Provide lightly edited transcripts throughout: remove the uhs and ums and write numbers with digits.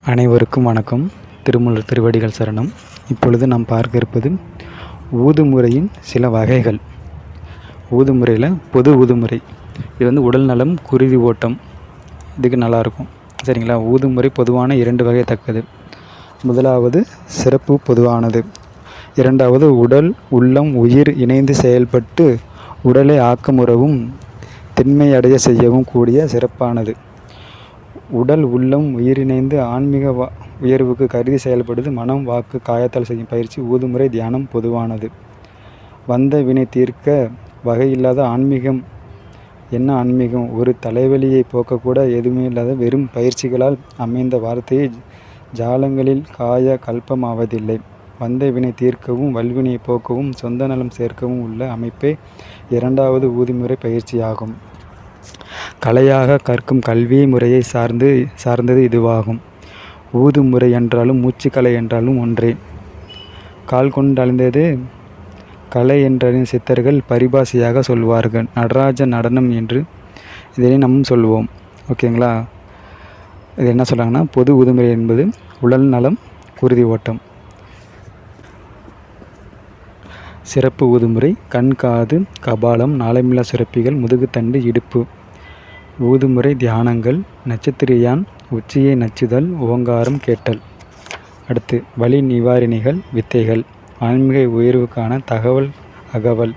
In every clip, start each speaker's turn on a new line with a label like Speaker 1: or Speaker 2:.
Speaker 1: அனைவருக்கும் வணக்கம். திருமூலர் திருவடிகள் சரணம். இப்பொழுது நாம் பார்க்க இருப்பது ஊதுமுறையின் சில வகைகள். ஊதுமுறையில் பொது ஊதுமுறை, இது உடல் நலம், குருதி ஓட்டம், இதுக்கு நல்லாயிருக்கும். சரிங்களா? ஊதுமுறை பொதுவான 2 வகைத்தக்கது. முதலாவது சிறப்பு பொதுவானது. இரண்டாவது உடல் உள்ளம் உயிர் இணைந்து செயல்பட்டு உடலை ஆக்கமுறவும் திண்மையடைய செய்யவும் கூடிய சிறப்பானது. உடல் உள்ளம் உயிரிணைந்து ஆன்மீக உயர்வுக்கு கருதி செயல்படுது மனம் வாக்கு காயத்தால் செய்யும் பயிற்சி ஊதுமுறை தியானம் பொதுவானது. வந்த வினை தீர்க்க வகையில்லாத ஆன்மீகம். என்ன ஆன்மீகம்? ஒரு தலைவலியை போக்கக்கூட எதுவுமே இல்லாத வெறும் பயிற்சிகளால் அமைந்த வார்த்தையை ஜாலங்களில் காய கல்பமாவதில்லை. வந்த வினை தீர்க்கவும் வல்வினையை போக்கவும் சொந்த நலம் சேர்க்கவும் உள்ள அமைப்பே 2வது ஊதுமுறை பயிற்சியாகும். கலையாக கற்கும் கல்வி முறையை சார்ந்தது இதுவாகும். ஊதுமுறை என்றாலும் மூச்சுக்கலை என்றாலும் ஒன்றே. கால் கொண்டு அழிந்தது கலை என்றறிந்த சித்தர்கள் பரிபாஷையாக சொல்வார்கள். நடராஜ நடனம் என்று இதனை நம்ம சொல்வோம். ஓகேங்களா? இது என்ன சொல்கிறாங்கன்னா, பொது ஊதுமுறை என்பது உடல் நலம், குருதி ஓட்டம். சிறப்பு ஊதுமுறை கண், காது, கபாலம், நாளமில்லா சுரப்பிகள், முதுகுத்தண்டு, இடுப்பு. ஊதுமுறை தியானங்கள் நட்சத்திரியான், உச்சியை நச்சுதல், ஓங்காரம் கேட்டல். அடுத்து வலி நிவாரணிகள், வித்தைகள், ஆன்மீக உயர்வுக்கான தகவல் அகவல்,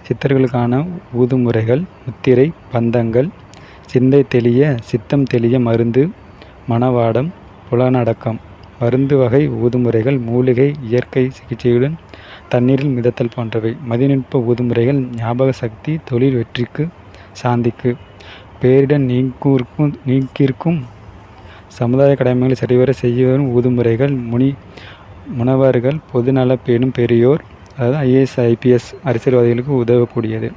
Speaker 1: சித்தர்களுக்கான ஊதுமுறைகள், முத்திரை பந்தங்கள், சிந்தை தெளிய சித்தம் தெளிய மருந்து, மனவாடம், புலனடக்கம். மருந்து வகை ஊதுமுறைகள் மூலிகை, இயற்கை சிகிச்சையுடன் தண்ணீரில் மிதத்தல் போன்றவை. மதிநுட்ப ஊதுமுறைகள் ஞாபக சக்தி, தொழில் வெற்றிக்கு, சாந்திக்கு, பேரிடர் நீக்கிற்கும், சமுதாய கடமைகளை சரிவர செய்யவரும் ஊதுமுறைகள். முனவர்கள், பொதுநல பேணும் பெரியோர், அதாவது IAS IPS அரசியல்வாதிகளுக்கு உதவக்கூடியது.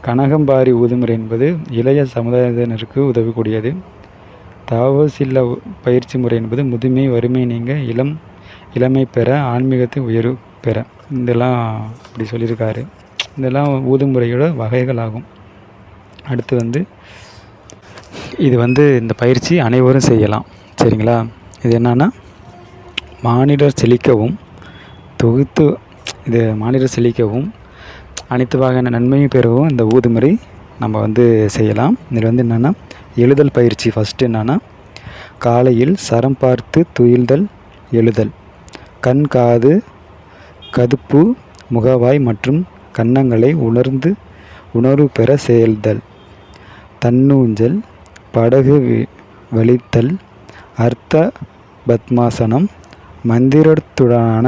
Speaker 1: கனகம்பாரி ஊதுமுறை என்பது இளைய சமுதாயத்தினருக்கு உதவக்கூடியது. தாவசில்ல பயிற்சி முறை என்பது முதுமை வறுமை நீங்க இளமை பெற ஆன்மீகத்தை உயர்வு பெற. இதெல்லாம் இப்படி சொல்லியிருக்காரு. இதெல்லாம் ஊதுமுறையோட வகைகள் ஆகும். அடுத்து இது இந்த பயிற்சி அனைவரும் செய்யலாம். சரிங்களா? இது என்னன்னா, மானிடர் செழிக்கவும் மானிடர் செழிக்கவும் அனைத்து வகையான நன்மையும் பெறவும் இந்த ஊதுமுறை நம்ம செய்யலாம். இதில் என்னென்னா, எழுதல் பயிற்சி. ஃபஸ்ட்டு என்னென்னா, காலையில் சரம் பார்த்து துயில்தல், எழுதல். கண், காது, கதுப்பு, முகவாய் மற்றும் கன்னங்களை உணர்வு பெற செயல்தல். தன்னூஞ்சல், படகு வலித்தல், அர்த்த பத்மாசனம், மந்திரத்துடனான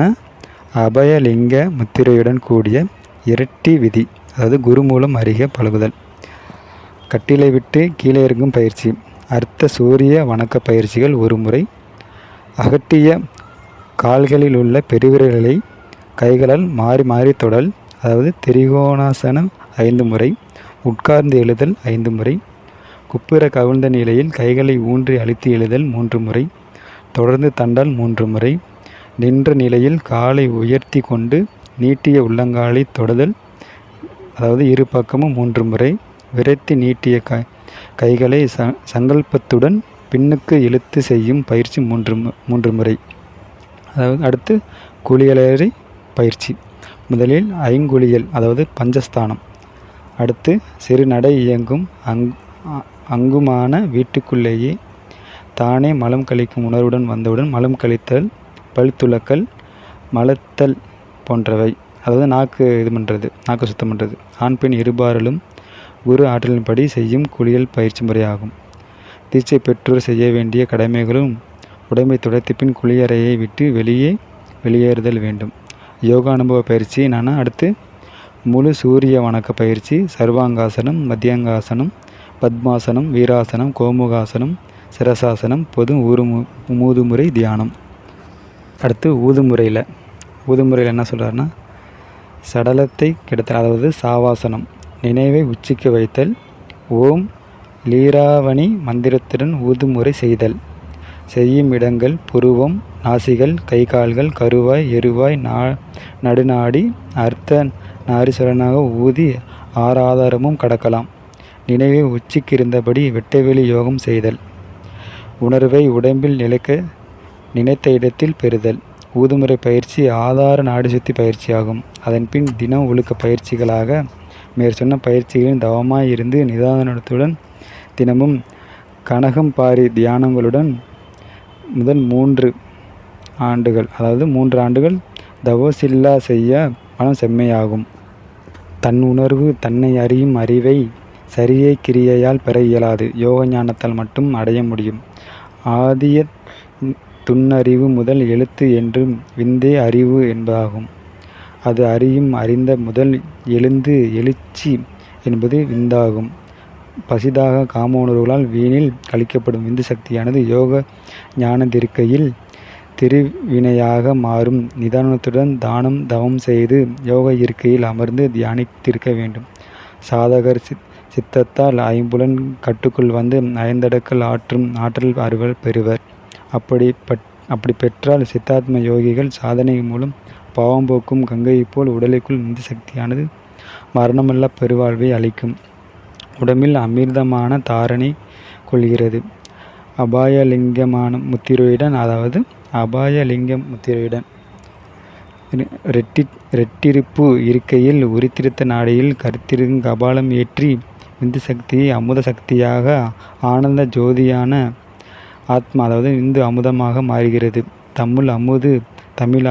Speaker 1: அபயலிங்க முத்திரையுடன் கூடிய இரட்டி விதி, அதாவது குரு மூலம் அறிக பழகுதல். கட்டிலை விட்டு கீழே இறங்கும் பயிற்சி. அர்த்த சூரிய வணக்க பயிற்சிகள் ஒரு முறை. அகட்டிய கால்களில் உள்ள பெருவிரல்களை கைகளால் மாறி மாறி தொடல், அதாவது திரிகோணாசனம் 5 முறை. உட்கார்ந்து எழுதல் 5 முறை. குப்புற கவிழ்ந்த நிலையில் கைகளை ஊன்றி அழுத்தி எழுதல் 3 முறை. தொடர்ந்து தண்டால் 3 முறை. நின்ற நிலையில் காலை உயர்த்தி கொண்டு நீட்டிய உள்ளங்காலை தொடுதல், அதாவது இரு பக்கமும் 3 முறை. விரைத்து நீட்டிய கைகளை சங்கல்பத்துடன் பின்னுக்கு இழுத்து செய்யும் பயிற்சி 3 முறை. அதாவது அடுத்து குளியலறை பயிற்சி. முதலில் ஐங்குளியல், அதாவது பஞ்சஸ்தானம். அடுத்து சிறு நடை இயங்கும் அங்குமான வீட்டுக்குள்ளேயே தானே மலம் கழிக்கும் உணர்வுடன் வந்தவுடன் மலம் கழித்தல், பல் துலக்கல், மலத்தல் போன்றவை. அதாவது நாக்கு சுத்தம் பண்ணுறது. ஆண் பெண் இருபாரலும் குரு ஆற்றலின்படி செய்யும் குளியல் பயிற்சி முறையாகும். தீட்சை பெற்றோர் செய்ய வேண்டிய கடமைகளும் உடம்பை துடைத்த பின் குளியறையை விட்டு வெளியேறுதல் வேண்டும். யோகா அனுபவ பயிற்சி என்னன்னா, அடுத்து முழு சூரிய வணக்க பயிற்சி. சர்வாங்காசனம், மத்தியங்காசனம், பத்மாசனம், வீராசனம், கோமுகாசனம், சிரசாசனம், பொது ஊதுமுறை தியானம். அடுத்து ஊதுமுறையில் என்ன சொல்கிறாருன்னா, சடலத்தை கிடத்தல், அதாவது சாவாசனம். நினைவை உச்சிக்கு வைத்தல். ஓம் லீராவணி மந்திரத்துடன் ஊதுமுறை செய்தல். செய்யும் இடங்கள் புருவம், நாசிகள், கை கால்கள், கருவாய், எருவாய், நடுநாடி, அர்த்த நாரீஸ்வரனாக ஊதி 6 ஆதாரமும் கடக்கலாம். நினைவை உச்சிக்கிருந்தபடி வெட்டவெளி யோகம் செய்தல். உணர்வை உடம்பில் நிலைக்க நினைத்த இடத்தில் பெறுதல். ஊதுமுறை பயிற்சி ஆதார நாடிசுத்தி பயிற்சியாகும். அதன்பின் தினம் ஒழுக்க பயிற்சிகளாக மேற்சொன்ன பயிற்சிகளில் தவமாய் இருந்து நிதானத்துடன் தினமும் கனகம் பாரி தியானங்களுடன் முதல் 3 ஆண்டுகள், அதாவது 3 ஆண்டுகள் தவசில்லா செய்ய மனம் செம்மையாகும். தன் உணர்வு தன்னை அறியும் அறிவை சரியை கிரியையால் பெற இயலாது. யோக ஞானத்தால் மட்டும் அடைய முடியும். ஆதிய துன்னறிவு முதல் எழுத்து என்றும் விந்தே அறிவு என்பதாகும். அது அறியும் அறிந்த முதல் எழுந்து எழுச்சி என்பது விந்தாகும். பசிதாக காம உணர்வுகளால் வீணில் கழிக்கப்படும் விந்து சக்தியானது யோக ஞானத்திற்கையில் திருவினையாக மாறும். நிதானத்துடன் தானம் தவம் செய்து யோக இருக்கையில் அமர்ந்து தியானித்திருக்க வேண்டும். சாதகர் சித்தத்தால் ஐம்புலன் கட்டுக்குள் வந்து 5 அடக்கல் ஆற்றும் ஆற்றல் அறிவர் பெறுவர். அப்படி பெற்றால் சித்தாத்ம யோகிகள் சாதனை மூலம் பாவம் போக்கும் கங்கையைப் போல் உடலுக்குள் விந்து சக்தியானது மரணமல்ல பெருவாழ்வை அளிக்கும். உடம்பில் அமிர்தமான தாரணை கொள்கிறது. அபாயலிங்கமான முத்திரையுடன், அதாவது அபாயலிங்க முத்திரையுடன் ரெட்டிருப்பு இருக்கையில் உரித்திருத்த நாடியில் கருத்திருக்கும் கபாலம் ஏற்றி விந்து சக்தியை அமுத சக்தியாக ஆனந்த ஜோதியான ஆத்மா, அதாவது விந்து அமுதமாக மாறுகிறது. தமிழ்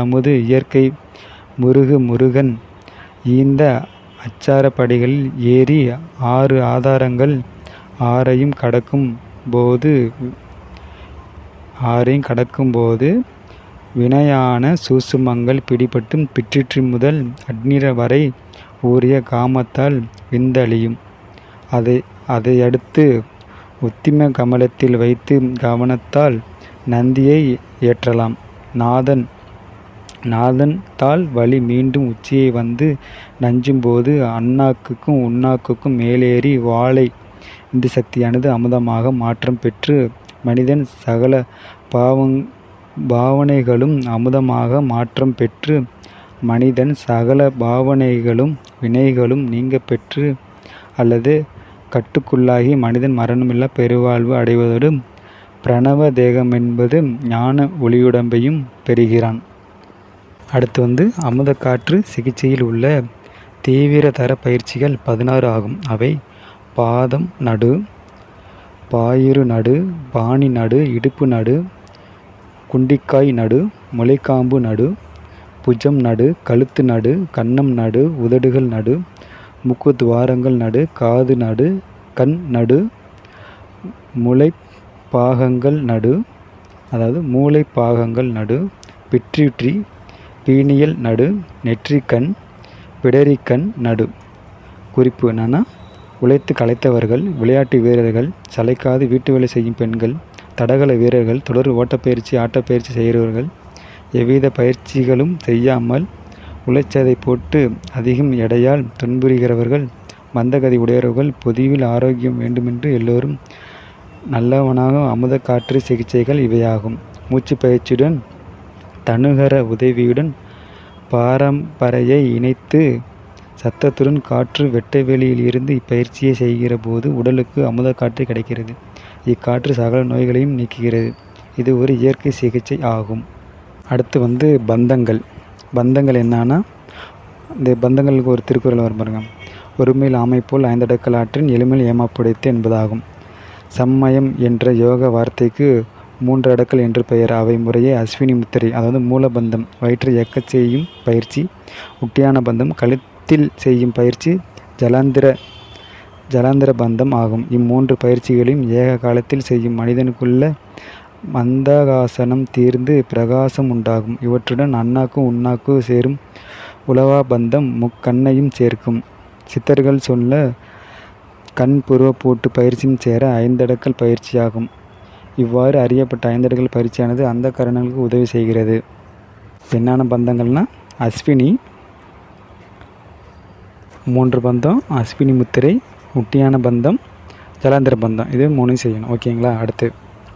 Speaker 1: அமுது இயற்கை முருகன் ஈந்த அச்சார படிகளில் ஏறி 6 ஆதாரங்கள் 6ஐயும் கடக்கும் போது வினையான சூசுமங்கள் பிடிபட்டும் பிற்றிற்று முதல் அக்னிர வரை ஊறிய காமத்தால் விந்தழியும். அதையடுத்து உத்திம கமலத்தில் வைத்து கவனத்தால் நந்தியை ஏற்றலாம். நாதன் தாள் வழி மீண்டும் உச்சியை வந்து நஞ்சும் போது அண்ணாக்குக்கும் உண்ணாக்குக்கும் மேலேறி வாழை விந்து சக்தியானது அமுதமாக மாற்றம் பெற்று மனிதன் சகல பாவனைகளும் அமுதமாக மாற்றம் பெற்று மனிதன் சகல பாவனைகளும் வினைகளும் நீங்க பெற்று அல்லது கட்டுக்குள்ளாகி மனிதன் மரணமில்லா பெருவாழ்வு அடைவதோடு பிரணவ தேகமென்பது ஞான ஒளியுடம்பையும் பெறுகிறான். அடுத்து அமுத காற்று சிகிச்சையில் உள்ள தீவிர தர பயிற்சிகள் 16 ஆகும். அவை பாதம் நடு, பாயிறு நடு, பாணி நடு, இடுப்பு நடு, குண்டிக்காய் நடு, முளைக்காம்பு நடு, புஜம் நடு, கழுத்து நடு, கன்னம் நடு, உதடுகள் நடு, முக்கு துவாரங்கள் நடு, காது நடு, கண் நடு, மூளைப்பாகங்கள் நடு, பிட்யூட்டரி, பீனியல் நடு, நெற்றிக்கண், பிடரிக்கண் நடு. குறிப்பு என்னன்னா, உழைத்து களைத்தவர்கள், விளையாட்டு வீரர்கள், சளைக்காது வீட்டு வேலை செய்யும் பெண்கள், தடகள வீரர்கள், தொடர் ஓட்டப்பயிற்சி ஆட்டப்பயிற்சி செய்கிறவர்கள், எவ்வித பயிற்சிகளும் செய்யாமல் உழைச்சதை போட்டு அதிகம் எடையால் துன்புறுகிறவர்கள், மந்தகதி உடையவர்கள், பொதுவில் ஆரோக்கியம் வேண்டுமென்று எல்லோரும் நல்லவனாக அமுத காற்று சிகிச்சைகள் இவையாகும். மூச்சு பயிற்சியுடன் தனுகர உதவியுடன் பாரம்பரையை இணைத்து சத்தத்துடன் காற்று வெட்ட வெளியில் இருந்து இப்பயிற்சியை செய்கிற போது உடலுக்கு அமுத காற்று கிடைக்கிறது. இக்காற்று சகல நோய்களையும் நீக்குகிறது. இது ஒரு இயற்கை சிகிச்சை ஆகும். அடுத்து பந்தங்கள் என்னன்னா, இந்த பந்தங்களுக்கு ஒரு திருக்குறள் வரும் பாருங்க. ஒருமையில் ஆமை போல் 5 அடக்கல் ஆற்றின் எளிமையில் ஏமாப்புடைத்து என்பதாகும். சம்மயம் என்ற யோக வார்த்தைக்கு 3 அடக்கல் என்று பெயர். அவை முறையே அஸ்வினி முத்திரை, அதாவது மூலபந்தம், வயிற்றை இயக்கச் செய்யும் பயிற்சி; உட்டியான பந்தம், கழுத்தில் செய்யும் பயிற்சி; ஜலாந்திர பந்தம் ஆகும். இம்மூன்று பயிற்சிகளையும் ஏக காலத்தில் செய்யும் மனிதனுக்குள்ள மந்தகாசனம் தீர்ந்து பிரகாசம் உண்டாகும். இவற்றுடன் அண்ணாக்கு உண்ணாக்கு சேரும் உலவா பந்தம் முக்கண்ணையும் சேர்க்கும். சித்தர்கள் சொல்ல கண் புருவ போட்டு பயிற்சியும் சேர 5 அடக்கல் பயிற்சியாகும். இவ்வாறு அறியப்பட்ட 5 அடக்கல் பயிற்சியானது அந்த கரணங்களுக்கு உதவி செய்கிறது. என்னென்ன பந்தங்கள்னா, அஸ்வினி 3 பந்தம், அஸ்வினி முத்திரை, உட்டியான பந்தம், ஜலாந்திர பந்தம், இது 3 செய்யணும். ஓகேங்களா?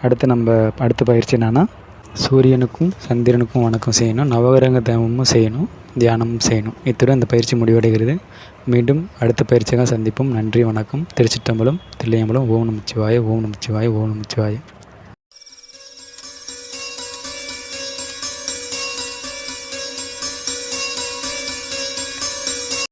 Speaker 1: அடுத்து நம்ம அடுத்த பயிற்சி என்னன்னா சூரியனுக்கும் சந்திரனுக்கும் வணக்கம் செய்யணும், நவகிரக தவமும் செய்யணும், தியானமும் செய்யணும். இத்துடன் இந்த பயிற்சி முடிவடைகிறது. மீண்டும் அடுத்த பயிற்சியாக சந்திப்போம். நன்றி, வணக்கம். திருச்சிற்றம்பலம், தில்லையம்பலம். ஓம் நமச்சிவாய, ஓம் நமச்சிவாய, ஓம் நமச்சிவாய.